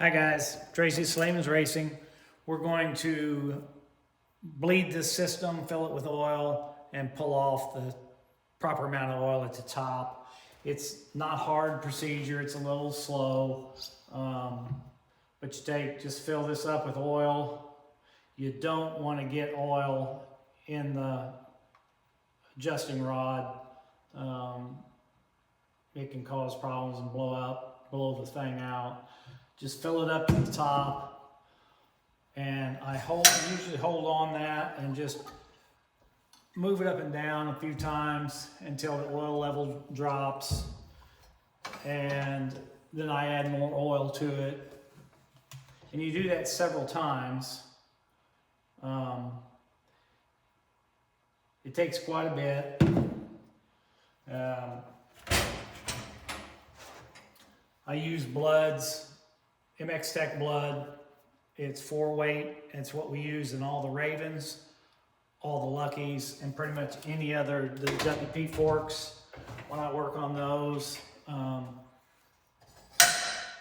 Hi guys, Tracy, Slavens Racing. We're going to bleed this system, fill it with oil, and pull off the proper amount of oil at the top. It's not hard procedure, it's a little slow, but just fill this up with oil. You don't want to get oil in the adjusting rod. It can cause problems and blow the thing out. Just fill it up to the top, and I usually hold on that and just move it up and down a few times until the oil level drops, and then I add more oil to it. And you do that several times. It takes quite a bit. I use Bloods, MX Tech Blood. It's 4-weight. It's what we use in all the Ravens, all the Luckies, and pretty much any other, the WP forks. When I work on those,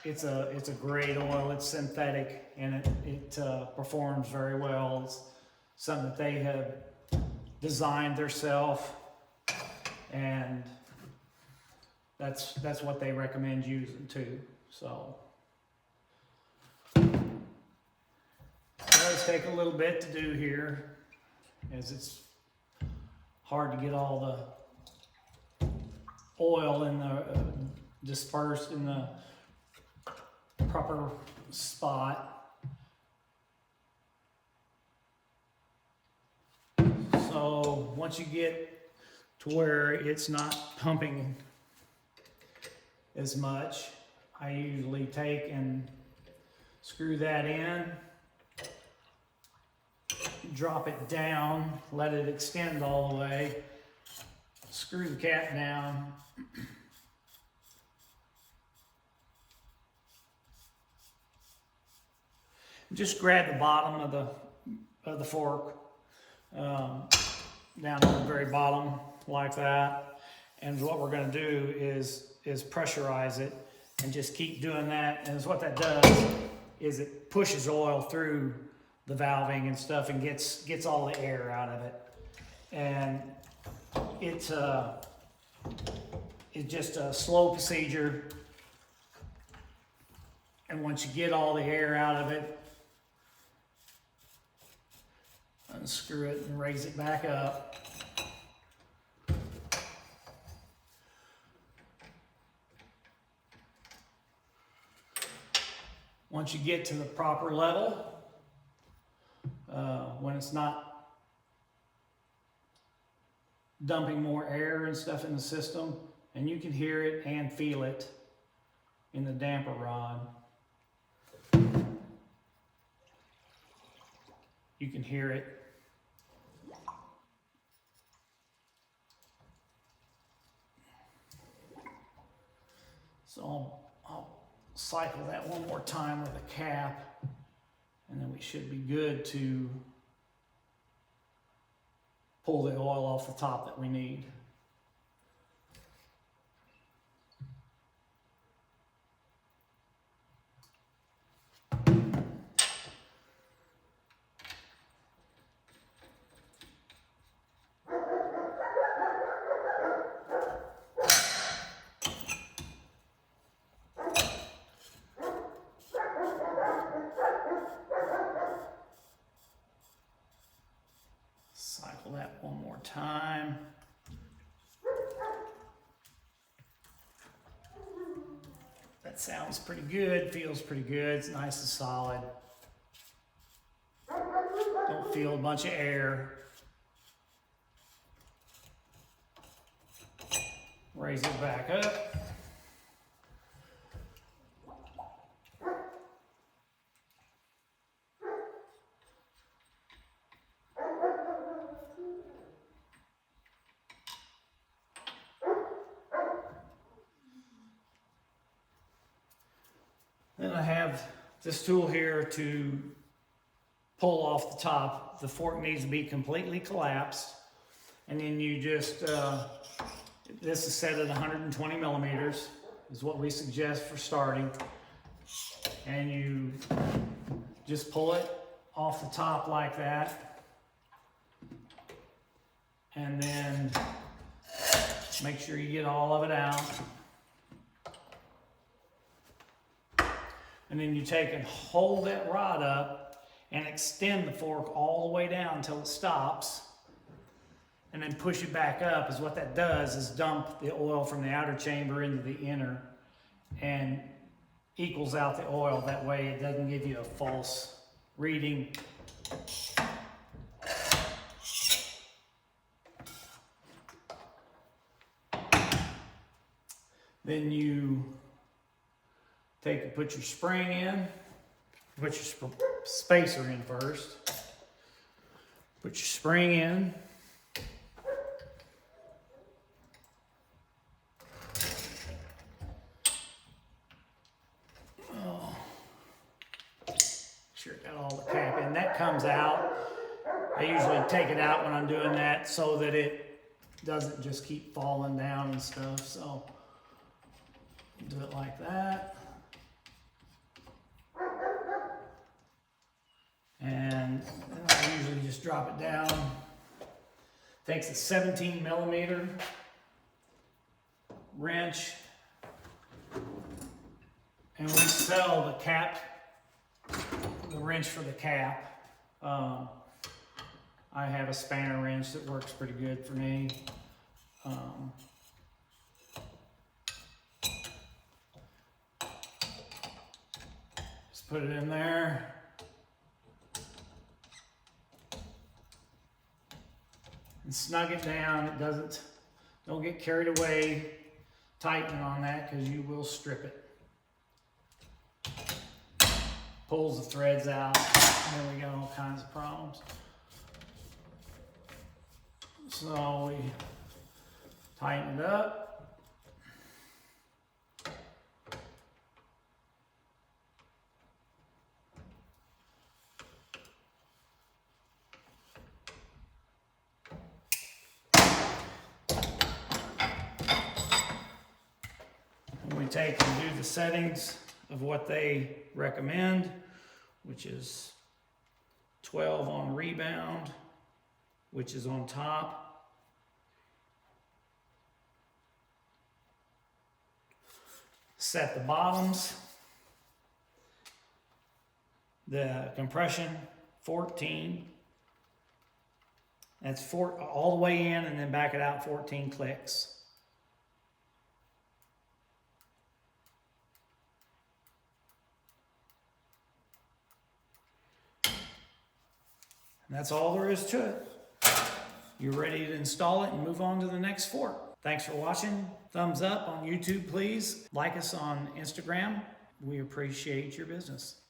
it's a great oil. It's synthetic, and it performs very well. It's something that they have designed themselves, and that's what they recommend using too. So it does take a little bit to do here, as it's hard to get all the oil in the dispersed in the proper spot. So once you get to where it's not pumping as much, I usually take and screw that in, drop it down, let it extend all the way, screw the cap down, just grab the bottom of the fork down on the very bottom like that, and what we're going to do is pressurize it and just keep doing that. And what that does is it pushes oil through the valving and stuff and gets all the air out of it. And it's just a slow procedure. And once you get all the air out of it, unscrew it and raise it back up. Once you get to the proper level, when it's not dumping more air and stuff in the system, and you can hear it and feel it in the damper rod. You can hear it. So I'll cycle that one more time with a cap, and then we should be good to pull the oil off the top that we need. Cycle that one more time. That sounds pretty good, feels pretty good, it's nice and solid. Don't feel a bunch of air. Raise it back up. Then I have this tool here to pull off the top. The fork needs to be completely collapsed. And then you just, this is set at 120 millimeters, is what we suggest for starting. And you just pull it off the top like that, and then make sure you get all of it out. And then you take and hold that rod up and extend the fork all the way down until it stops, and then push it back up. Is what that does is dump the oil from the outer chamber into the inner and equals out the oil. That way it doesn't give you a false reading. Then you take and put your spring in. Put your spacer in first. Put your spring in. Oh. Sure got all the cap in. That comes out. I usually take it out when I'm doing that so that it doesn't just keep falling down and stuff. So do it like that. And then I usually just drop it down. Takes a 17mm wrench. And we sell the cap, the wrench for the cap. I have a spanner wrench that works pretty good for me. Just put it in there. And snug it down. It don't get carried away tightening on that, because you will strip it. Pulls the threads out. Then we got all kinds of problems. So we tighten it up. And we take and do the settings of what they recommend, which is 12 on rebound, which is on top. Set the bottoms. The compression 14. That's all the way in, and then back it out 14 clicks. And that's all there is to it. You're ready to install it and move on to the next fork. Thanks for watching. Thumbs up on YouTube, please. Like us on Instagram. We appreciate your business.